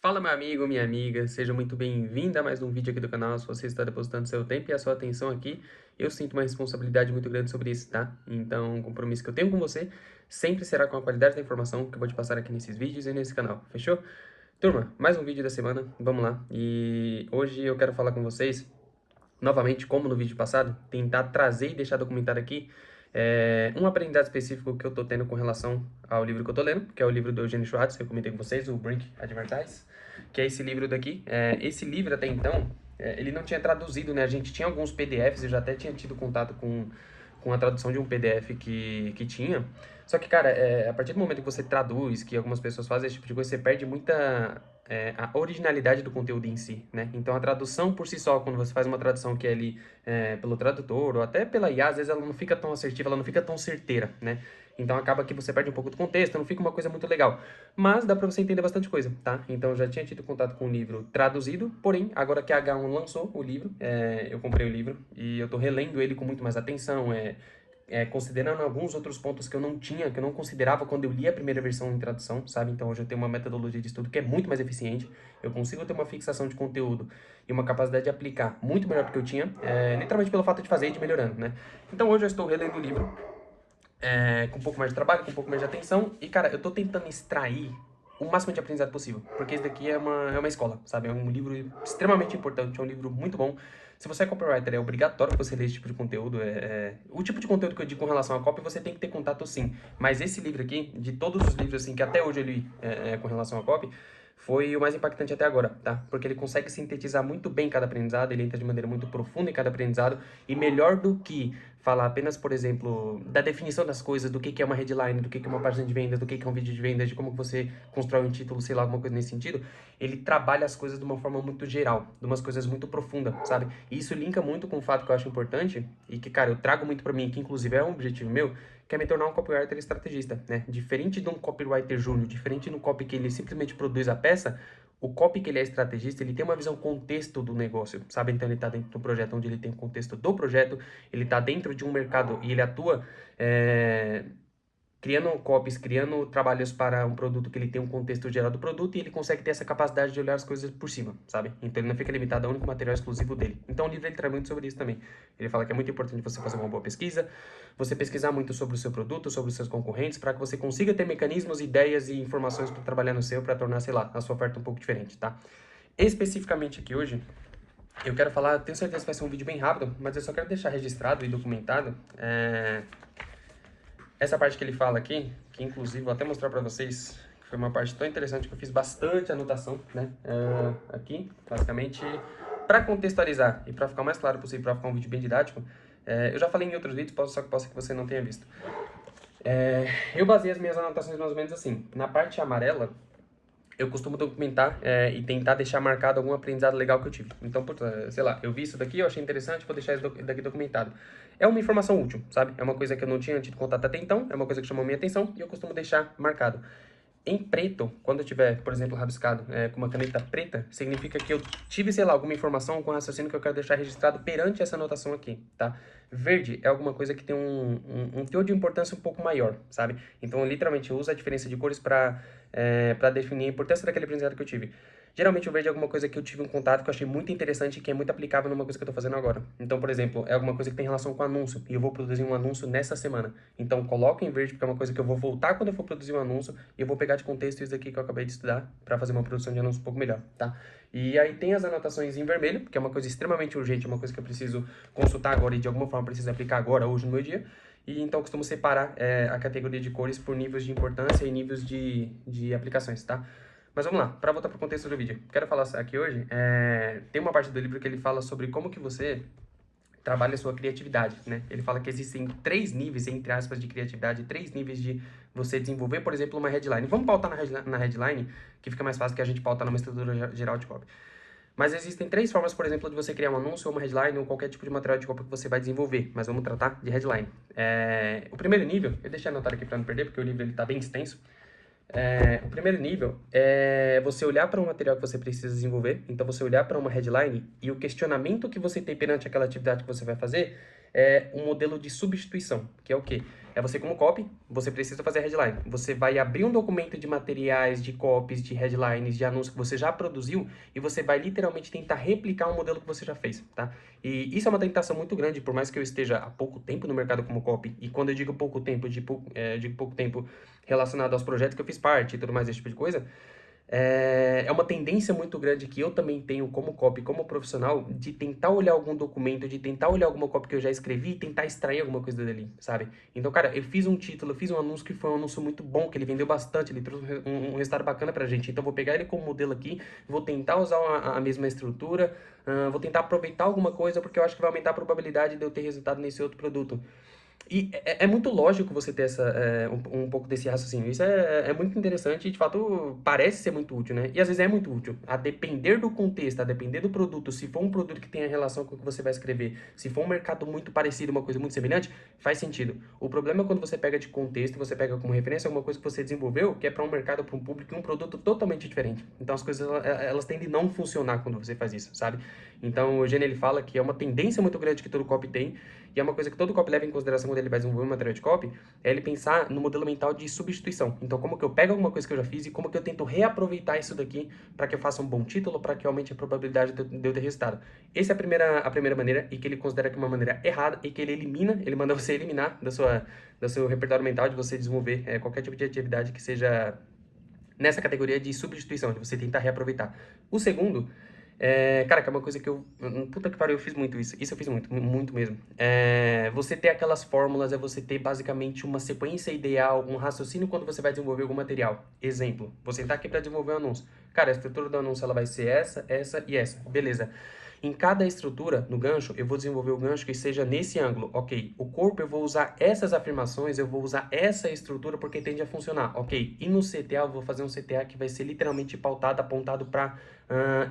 Fala, meu amigo, minha amiga, seja muito bem-vinda a mais um vídeo aqui do canal. Se você está depositando seu tempo e a sua atenção aqui, eu sinto uma responsabilidade muito grande sobre isso, tá? Então, o compromisso que eu tenho com você sempre será com a qualidade da informação que eu vou te passar aqui nesses vídeos e nesse canal, fechou? Turma, mais um vídeo da semana, vamos lá. E hoje eu quero falar com vocês novamente, como no vídeo passado, tentar trazer e deixar documentado aqui um aprendizado específico que eu tô tendo com relação ao livro que eu tô lendo, que é o livro do Eugênio Schwartz, que eu comentei com vocês, o Brink Advertise, que é esse livro daqui. Esse livro, até então, ele não tinha traduzido, né? A gente tinha alguns PDFs, eu já até tinha tido contato com a tradução de um PDF que tinha. Só que, cara, a partir do momento que você traduz, que algumas pessoas fazem esse tipo de coisa, você perde muita a originalidade do conteúdo em si, né? Então, a tradução por si só, quando você faz uma tradução que é ali pelo tradutor ou até pela IA, às vezes ela não fica tão assertiva, ela não fica tão certeira, né? Então, acaba que você perde um pouco do contexto, não fica uma coisa muito legal. Mas dá pra você entender bastante coisa, tá? Então, eu já tinha tido contato com o livro traduzido, porém, agora que a H1 lançou o livro, eu comprei o livro e eu tô relendo ele com muito mais atenção, considerando alguns outros pontos que eu não tinha, que eu não considerava quando eu li a primeira versão em tradução, sabe? Então hoje eu tenho uma metodologia de estudo que é muito mais eficiente, eu consigo ter uma fixação de conteúdo e uma capacidade de aplicar muito melhor do que eu tinha, literalmente pelo fato de fazer e de melhorando, né? Então hoje eu estou relendo o livro, com um pouco mais de trabalho, com um pouco mais de atenção, e cara, eu tô tentando extrair o máximo de aprendizado possível, porque esse daqui é uma escola, sabe? É um livro extremamente importante, é um livro muito bom. Se você é copywriter, é obrigatório que você leia esse tipo de conteúdo. O tipo de conteúdo que eu digo com relação a copy, você tem que ter contato sim. Mas esse livro aqui, de todos os livros assim que até hoje eu li com relação a copy, foi o mais impactante até agora, tá? Porque ele consegue sintetizar muito bem cada aprendizado, ele entra de maneira muito profunda em cada aprendizado, e melhor do que falar apenas, por exemplo, da definição das coisas, do que é uma headline, do que é uma página de vendas, do que é um vídeo de vendas, de como você constrói um título, sei lá, alguma coisa nesse sentido, ele trabalha as coisas de uma forma muito geral, de umas coisas muito profundas, sabe? E isso linka muito com um fato que eu acho importante, e que, cara, eu trago muito pra mim, que inclusive é um objetivo meu, que é me tornar um copywriter estrategista, né? Diferente de um copywriter júnior, diferente de um copy que ele simplesmente produz a peça, o copy que ele é estrategista, ele tem uma visão contexto do negócio, sabe? Então ele tá dentro do projeto onde ele tem o contexto do projeto, ele tá dentro de um mercado e ele atua criando copies, criando trabalhos para um produto que ele tem um contexto geral do produto e ele consegue ter essa capacidade de olhar as coisas por cima, sabe? Então ele não fica limitado ao único material exclusivo dele. Então o livro ele traz muito sobre isso também. Ele fala que é muito importante você fazer uma boa pesquisa, você pesquisar muito sobre o seu produto, sobre os seus concorrentes, para que você consiga ter mecanismos, ideias e informações para trabalhar no seu, para tornar, sei lá, a sua oferta um pouco diferente, tá? Especificamente aqui hoje, eu quero falar, tenho certeza que vai ser um vídeo bem rápido, mas eu só quero deixar registrado e documentado essa parte que ele fala aqui, que inclusive vou até mostrar para vocês, que foi uma parte tão interessante que eu fiz bastante anotação, né? Aqui, basicamente, para contextualizar e para ficar o mais claro possível, para ficar um vídeo bem didático, eu já falei em outros vídeos, só que possa que você não tenha visto. Eu baseei as minhas anotações mais ou menos assim. Na parte amarela, eu costumo documentar e tentar deixar marcado algum aprendizado legal que eu tive. Então, sei lá, eu vi isso daqui, eu achei interessante, vou deixar isso daqui documentado. É uma informação útil, sabe? É uma coisa que eu não tinha tido contato até então, é uma coisa que chamou minha atenção e eu costumo deixar marcado. Em preto, quando eu tiver, por exemplo, rabiscado com uma caneta preta, significa que eu tive, sei lá, alguma informação com raciocínio que eu quero deixar registrado perante essa anotação aqui, tá? Verde é alguma coisa que tem um teor de importância um pouco maior, sabe? Então, eu literalmente uso a diferença de cores para definir a importância daquele aprendizado que eu tive. Geralmente, o verde é alguma coisa que eu tive um contato que eu achei muito interessante e que é muito aplicável numa coisa que eu tô fazendo agora. Então, por exemplo, é alguma coisa que tem relação com anúncio e eu vou produzir um anúncio nessa semana. Então, coloco em verde porque é uma coisa que eu vou voltar quando eu for produzir um anúncio e eu vou pegar de contexto isso daqui que eu acabei de estudar para fazer uma produção de anúncio um pouco melhor, tá? E aí tem as anotações em vermelho, que é uma coisa extremamente urgente, é uma coisa que eu preciso consultar agora e de alguma forma preciso aplicar agora, hoje no meu dia. E então eu costumo separar a categoria de cores por níveis de importância e níveis de aplicações, tá? Mas vamos lá, para voltar para o contexto do vídeo. Quero falar aqui hoje, tem uma parte do livro que ele fala sobre como que você trabalha a sua criatividade, né? Ele fala que existem 3 níveis, entre aspas, de criatividade, 3 níveis de você desenvolver, por exemplo, uma headline. Vamos pautar na headline, que fica mais fácil que a gente pautar numa estrutura geral de copy. Mas existem 3 formas, por exemplo, de você criar um anúncio ou uma headline ou qualquer tipo de material de copy que você vai desenvolver. Mas vamos tratar de headline. O primeiro nível, eu deixei anotado aqui para não perder, porque o livro está bem extenso. O primeiro nível é você olhar para um material que você precisa desenvolver, então você olhar para uma headline e o questionamento que você tem perante aquela atividade que você vai fazer é um modelo de substituição, que é o quê? É você como copy, você precisa fazer headline. Você vai abrir um documento de materiais, de copies, de headlines, de anúncios que você já produziu e você vai literalmente tentar replicar um modelo que você já fez, tá? E isso é uma tentação muito grande, por mais que eu esteja há pouco tempo no mercado como copy. E quando eu digo pouco tempo, digo pouco tempo relacionado aos projetos que eu fiz parte e tudo mais, esse tipo de coisa, é uma tendência muito grande que eu também tenho como copy, como profissional, de tentar olhar algum documento, de tentar olhar alguma copy que eu já escrevi e tentar extrair alguma coisa dali, sabe? Então, cara, eu fiz um título, eu fiz um anúncio que foi um anúncio muito bom, que ele vendeu bastante, ele trouxe um resultado bacana pra gente. Então, eu vou pegar ele como modelo aqui, vou tentar usar a mesma estrutura, vou tentar aproveitar alguma coisa, porque eu acho que vai aumentar a probabilidade de eu ter resultado nesse outro produto. E é muito lógico você ter um pouco desse raciocínio. Isso é muito interessante e, de fato, parece ser muito útil, né? E às vezes é muito útil. A depender do contexto, a depender do produto, se for um produto que tenha relação com o que você vai escrever, se for um mercado muito parecido, uma coisa muito semelhante, faz sentido. O problema é quando você pega de contexto, você pega como referência alguma coisa que você desenvolveu, que é para um mercado, para um público, e um produto totalmente diferente. Então as coisas, elas tendem a não funcionar quando você faz isso, sabe? Então o Eugênio, ele fala que é uma tendência muito grande que todo copy tem, e é uma coisa que todo copy leva em consideração quando ele vai desenvolver um material de copy, é ele pensar no modelo mental de substituição. Então, como que eu pego alguma coisa que eu já fiz e como que eu tento reaproveitar isso daqui para que eu faça um bom título, para que aumente a probabilidade de eu ter resultado. Essa é a primeira maneira, e que ele considera que é uma maneira errada, e que ele manda você eliminar do seu repertório mental, de você desenvolver qualquer tipo de atividade que seja nessa categoria de substituição, de você tentar reaproveitar. O segundo cara, que é uma coisa que puta que pariu, eu fiz muito isso. Isso eu fiz muito, muito mesmo. Você ter aquelas fórmulas, é você ter basicamente uma sequência ideal, um raciocínio quando você vai desenvolver algum material. Exemplo, você tá aqui para desenvolver um anúncio. Cara, a estrutura do anúncio ela vai ser essa, essa e essa. Beleza. Em cada estrutura, no gancho, eu vou desenvolver o gancho que seja nesse ângulo. Ok, o corpo eu vou usar essas afirmações, eu vou usar essa estrutura porque tende a funcionar. Ok, e no CTA eu vou fazer um CTA que vai ser literalmente pautado, apontado para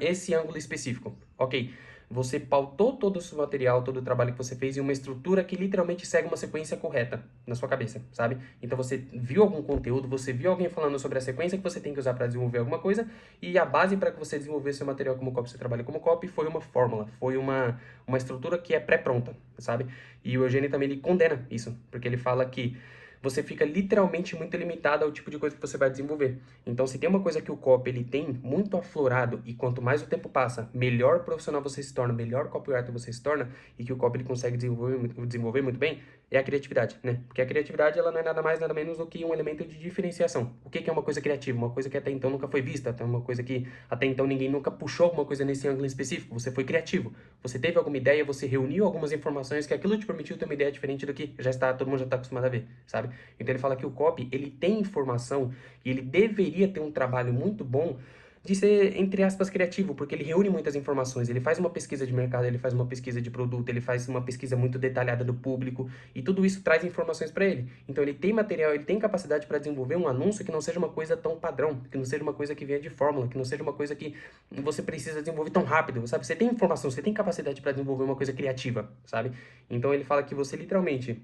esse ângulo específico. Ok, você pautou todo o seu material, todo o trabalho que você fez em uma estrutura que literalmente segue uma sequência correta na sua cabeça, sabe? Então você viu algum conteúdo, você viu alguém falando sobre a sequência que você tem que usar para desenvolver alguma coisa, e a base para que você desenvolver seu material como copy, seu trabalho como copy, foi uma fórmula, foi uma estrutura que é pré-pronta, sabe? E o Eugênio também ele condena isso, porque ele fala que você fica literalmente muito limitado ao tipo de coisa que você vai desenvolver. Então, se tem uma coisa que o copy ele tem muito aflorado, e quanto mais o tempo passa, melhor profissional você se torna, melhor copywriter você se torna, e que o copy ele consegue desenvolver muito bem, é a criatividade, né? Porque a criatividade ela não é nada mais, nada menos do que um elemento de diferenciação. O que é uma coisa criativa? Uma coisa que até então nunca foi vista, uma coisa que até então ninguém nunca puxou alguma coisa nesse ângulo específico. Você foi criativo. Você teve alguma ideia, você reuniu algumas informações que aquilo te permitiu ter uma ideia diferente do que todo mundo já está acostumado a ver, sabe? Então ele fala que o copy, ele tem informação e ele deveria ter um trabalho muito bom de ser, entre aspas, criativo, porque ele reúne muitas informações, ele faz uma pesquisa de mercado, ele faz uma pesquisa de produto, ele faz uma pesquisa muito detalhada do público, e tudo isso traz informações para ele. Então ele tem material, ele tem capacidade para desenvolver um anúncio que não seja uma coisa tão padrão, que não seja uma coisa que venha de fórmula, que não seja uma coisa que você precisa desenvolver tão rápido, sabe? Você tem informação, você tem capacidade para desenvolver uma coisa criativa, sabe? Então ele fala que você literalmente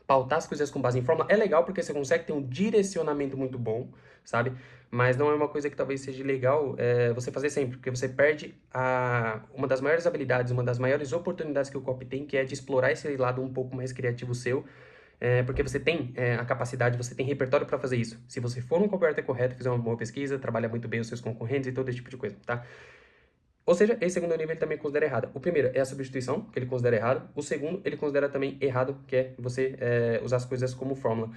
pautar as coisas com base em fórmula é legal porque você consegue ter um direcionamento muito bom, sabe? Mas não é uma coisa que talvez seja legal você fazer sempre, porque você perde uma das maiores habilidades, uma das maiores oportunidades que o copy tem, que é de explorar esse lado um pouco mais criativo seu, porque você tem a capacidade, você tem repertório para fazer isso. Se você for um copywriter correto, fizer uma boa pesquisa, trabalha muito bem os seus concorrentes e todo esse tipo de coisa, tá? Ou seja, esse segundo nível ele também considera errado. O primeiro é a substituição, que ele considera errado. O segundo, ele considera também errado, que é você usar as coisas como fórmula.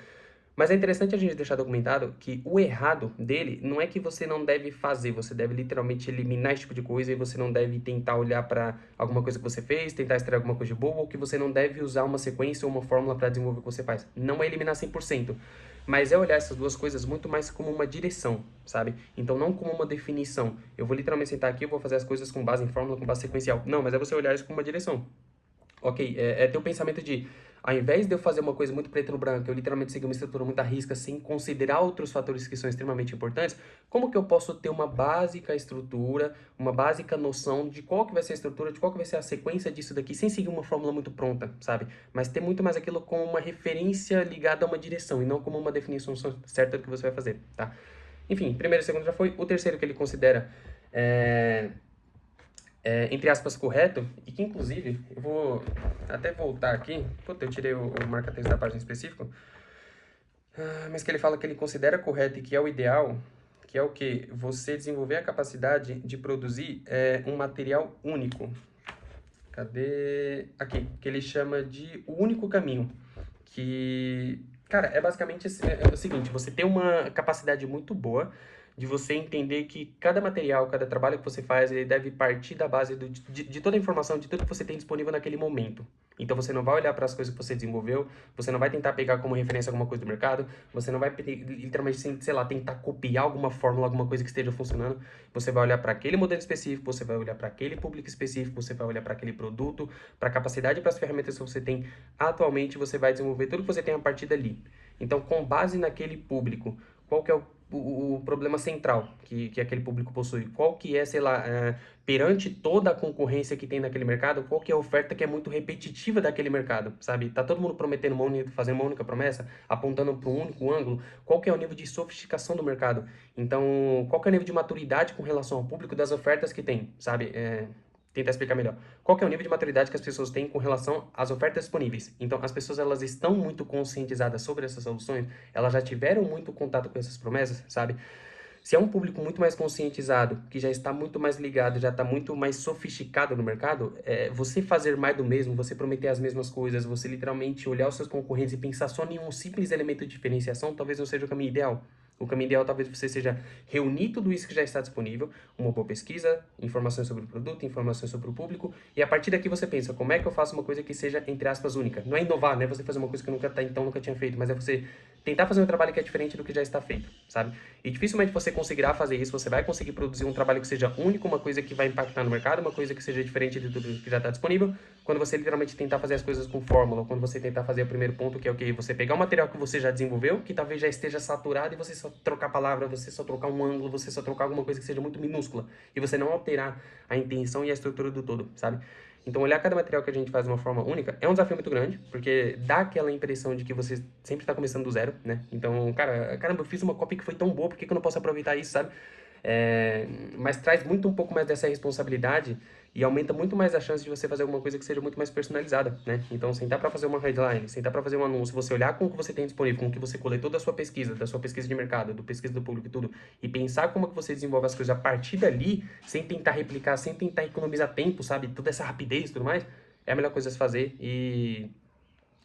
Mas é interessante a gente deixar documentado que o errado dele não é que você não deve fazer, você deve literalmente eliminar esse tipo de coisa, e você não deve tentar olhar para alguma coisa que você fez, tentar extrair alguma coisa de boa, ou que você não deve usar uma sequência ou uma fórmula para desenvolver o que você faz. Não é eliminar 100%, mas é olhar essas duas coisas muito mais como uma direção, sabe? Então não como uma definição. Eu vou literalmente sentar aqui e vou fazer as coisas com base em fórmula, com base sequencial. Não, mas é você olhar isso como uma direção. Ok, é ter o pensamento de, ao invés de eu fazer uma coisa muito preto no branco, eu literalmente seguir uma estrutura muito à risca, sem considerar outros fatores que são extremamente importantes, como que eu posso ter uma básica estrutura, uma básica noção de qual que vai ser a estrutura, de qual que vai ser a sequência disso daqui, sem seguir uma fórmula muito pronta, sabe? Mas ter muito mais aquilo como uma referência ligada a uma direção, e não como uma definição certa do que você vai fazer, tá? Enfim, primeiro e segundo já foi. O terceiro que ele considera entre aspas, correto, e que inclusive, eu vou até voltar aqui, puta, eu tirei o marca-texto da página específica, Mas que ele fala que ele considera correto e que é o ideal, que é o quê? Você desenvolver a capacidade de produzir um material único. Cadê? Aqui, que ele chama de o único caminho. Que, cara, é basicamente o seguinte, você tem uma capacidade muito boa de você entender que cada material, cada trabalho que você faz, ele deve partir da base de toda a informação, de tudo que você tem disponível naquele momento. Então você não vai olhar para as coisas que você desenvolveu, você não vai tentar pegar como referência alguma coisa do mercado, você não vai literalmente, sei lá, tentar copiar alguma fórmula, alguma coisa que esteja funcionando. Você vai olhar para aquele modelo específico, você vai olhar para aquele público específico, você vai olhar para aquele produto, para a capacidade e para as ferramentas que você tem atualmente, você vai desenvolver tudo que você tem a partir dali. Então, com base naquele público, qual que é o problema central que aquele público possui? Qual que é, sei lá, perante toda a concorrência que tem naquele mercado, qual que é a oferta que é muito repetitiva daquele mercado, sabe? Tá todo mundo prometendo fazendo uma única promessa, apontando para um único ângulo. Qual que é o nível de sofisticação do mercado? Então, qual que é o nível de maturidade com relação ao público das ofertas que tem, sabe? Tentar explicar melhor. Qual que é o nível de maturidade que as pessoas têm com relação às ofertas disponíveis? Então, as pessoas elas estão muito conscientizadas sobre essas soluções, elas já tiveram muito contato com essas promessas, sabe? Se é um público muito mais conscientizado, que já está muito mais ligado, já está muito mais sofisticado no mercado, você fazer mais do mesmo, você prometer as mesmas coisas, você literalmente olhar os seus concorrentes e pensar só em um simples elemento de diferenciação, talvez não seja o caminho ideal. O caminho ideal talvez você seja reunir tudo isso que já está disponível, uma boa pesquisa, informações sobre o produto, informações sobre o público, e a partir daqui você pensa, como é que eu faço uma coisa que seja, entre aspas, única? Não é inovar, não é você fazer uma coisa que nunca, então nunca tinha feito, mas é você tentar fazer um trabalho que é diferente do que já está feito, sabe? E dificilmente você conseguirá fazer isso, você vai conseguir produzir um trabalho que seja único, uma coisa que vai impactar no mercado, uma coisa que seja diferente de tudo que já está disponível, quando você literalmente tentar fazer as coisas com fórmula, ou quando você tentar fazer o primeiro ponto, que é o que? Você pegar o material que você já desenvolveu, que talvez já esteja saturado, e você só trocar palavra, você só trocar um ângulo, você só trocar alguma coisa que seja muito minúscula, e você não alterar a intenção e a estrutura do todo, sabe? Então, olhar cada material que a gente faz de uma forma única é um desafio muito grande, porque dá aquela impressão de que você sempre está começando do zero, né? Então, cara, caramba, eu fiz uma cópia que foi tão boa, por que eu não posso aproveitar isso, sabe? É, mas traz muito um pouco mais dessa responsabilidade e aumenta muito mais a chance de você fazer alguma coisa que seja muito mais personalizada, né? Então, sentar para fazer uma headline, sentar para fazer um anúncio, você olhar com o que você tem disponível, com o que você coletou da sua pesquisa de mercado, do pesquisa do público e tudo, e pensar como que você desenvolve as coisas a partir dali, sem tentar replicar, sem tentar economizar tempo, sabe? Toda essa rapidez e tudo mais, é a melhor coisa a se fazer e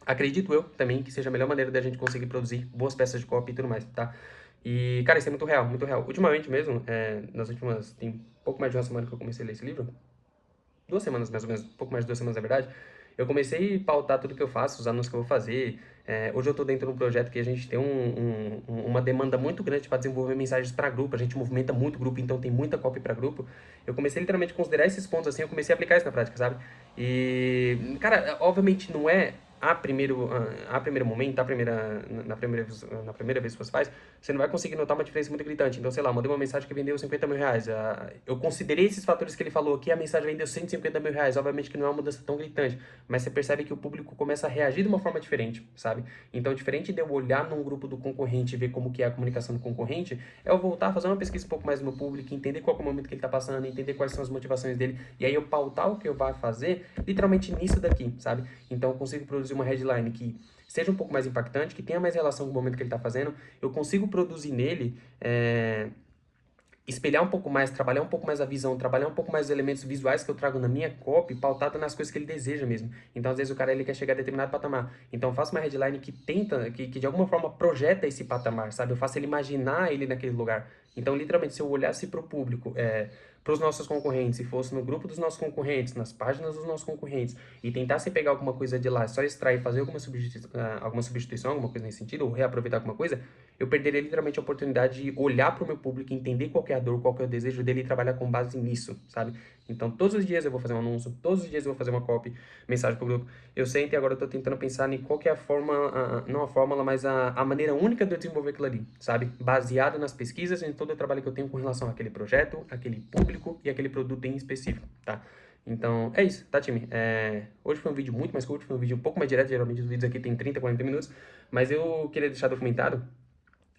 acredito eu também que seja a melhor maneira da gente conseguir produzir boas peças de copy e tudo mais, tá? E, cara, isso é muito real, muito real. Ultimamente mesmo, tem pouco mais de uma semana que eu comecei a ler esse livro, 2 semanas mais ou menos, um pouco mais de 2 semanas na verdade, eu comecei a pautar tudo que eu faço, os anúncios que eu vou fazer. Hoje eu estou dentro de um projeto que a gente tem uma demanda muito grande para desenvolver mensagens para grupo, a gente movimenta muito grupo, então tem muita copy para grupo. Eu comecei literalmente a considerar esses pontos assim, eu comecei a aplicar isso na prática, sabe? E, cara, obviamente não é a primeiro momento, na primeira vez que você faz, você não vai conseguir notar uma diferença muito gritante. Então, sei lá, mandei uma mensagem que vendeu 50 mil reais. Eu considerei esses fatores que ele falou aqui, a mensagem vendeu 150 mil reais. Obviamente que não é uma mudança tão gritante, mas você percebe que o público começa a reagir de uma forma diferente, sabe? Então, diferente de eu olhar num grupo do concorrente e ver como que é a comunicação do concorrente, é eu voltar a fazer uma pesquisa um pouco mais no meu público, entender qual é o momento que ele está passando, entender quais são as motivações dele, e aí eu pautar o que eu vou fazer, literalmente nisso daqui, sabe? Então, eu consigo produzir uma headline que seja um pouco mais impactante, que tenha mais relação com o momento que ele está fazendo, eu consigo produzir nele, espelhar um pouco mais, trabalhar um pouco mais a visão, trabalhar um pouco mais os elementos visuais que eu trago na minha copy, pautada nas coisas que ele deseja mesmo. Então, às vezes, o cara ele quer chegar a determinado patamar. Então, eu faço uma headline que tenta, que de alguma forma projeta esse patamar, sabe? Eu faço ele imaginar ele naquele lugar. Então, literalmente, se eu olhasse para o público, para os nossos concorrentes, se fosse no grupo dos nossos concorrentes, nas páginas dos nossos concorrentes, e tentasse pegar alguma coisa de lá, só extrair, fazer alguma substituição, alguma coisa nesse sentido, ou reaproveitar alguma coisa, eu perderia literalmente a oportunidade de olhar para o meu público, entender qual que é a dor, qual que é o desejo dele e trabalhar com base nisso, sabe? Então, todos os dias eu vou fazer um anúncio, todos os dias eu vou fazer uma copy, mensagem para o grupo. Eu sento e agora eu tô tentando pensar em qual que é a forma, não a fórmula, mas a maneira única de eu desenvolver aquilo ali, sabe? Baseado nas pesquisas e em todo o trabalho que eu tenho com relação àquele projeto, aquele público e aquele produto em específico, tá? Então, é isso, tá, time? Hoje foi um vídeo muito mais curto, foi um vídeo um pouco mais direto, geralmente os vídeos aqui tem 30, 40 minutos, mas eu queria deixar documentado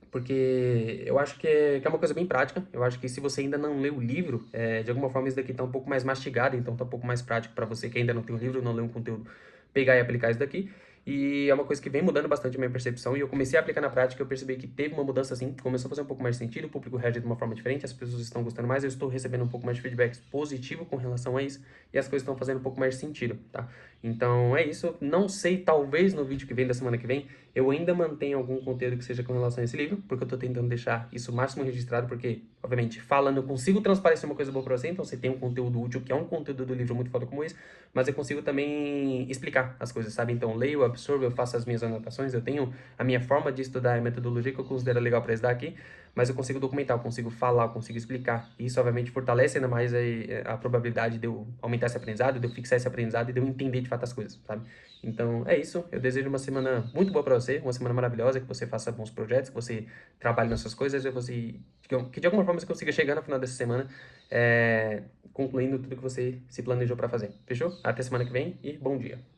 porque eu acho que é uma coisa bem prática. Eu acho que se você ainda não leu o livro, de alguma forma isso daqui tá um pouco mais mastigado, então tá um pouco mais prático para você que ainda não tem o livro, não leu um conteúdo, pegar e aplicar isso daqui. E é uma coisa que vem mudando bastante a minha percepção, e eu comecei a aplicar na prática, eu percebi que teve uma mudança assim, começou a fazer um pouco mais de sentido, o público reage de uma forma diferente, as pessoas estão gostando mais, eu estou recebendo um pouco mais de feedbacks positivo com relação a isso, e as coisas estão fazendo um pouco mais de sentido, tá? Então é isso, não sei, talvez no vídeo que vem, da semana que vem, eu ainda mantenha algum conteúdo que seja com relação a esse livro, porque eu tô tentando deixar isso o máximo registrado, porque, obviamente, falando, eu consigo transparecer uma coisa boa pra você, então você tem um conteúdo útil, que é um conteúdo do livro muito foda como esse, mas eu consigo também explicar as coisas, sabe? Então, eu leio, eu absorvo, eu faço as minhas anotações, eu tenho a minha forma de estudar, a metodologia que eu considero legal para estudar aqui, mas eu consigo documentar, eu consigo falar, eu consigo explicar. E isso, obviamente, fortalece ainda mais a probabilidade de eu aumentar esse aprendizado, de eu fixar esse aprendizado e de eu entender de fato as coisas, sabe? Então, é isso. Eu desejo uma semana muito boa para você, uma semana maravilhosa, que você faça bons projetos, que você trabalhe nas suas coisas, que de alguma forma você consiga chegar no final dessa semana concluindo tudo que você se planejou para fazer. Fechou? Até semana que vem e bom dia.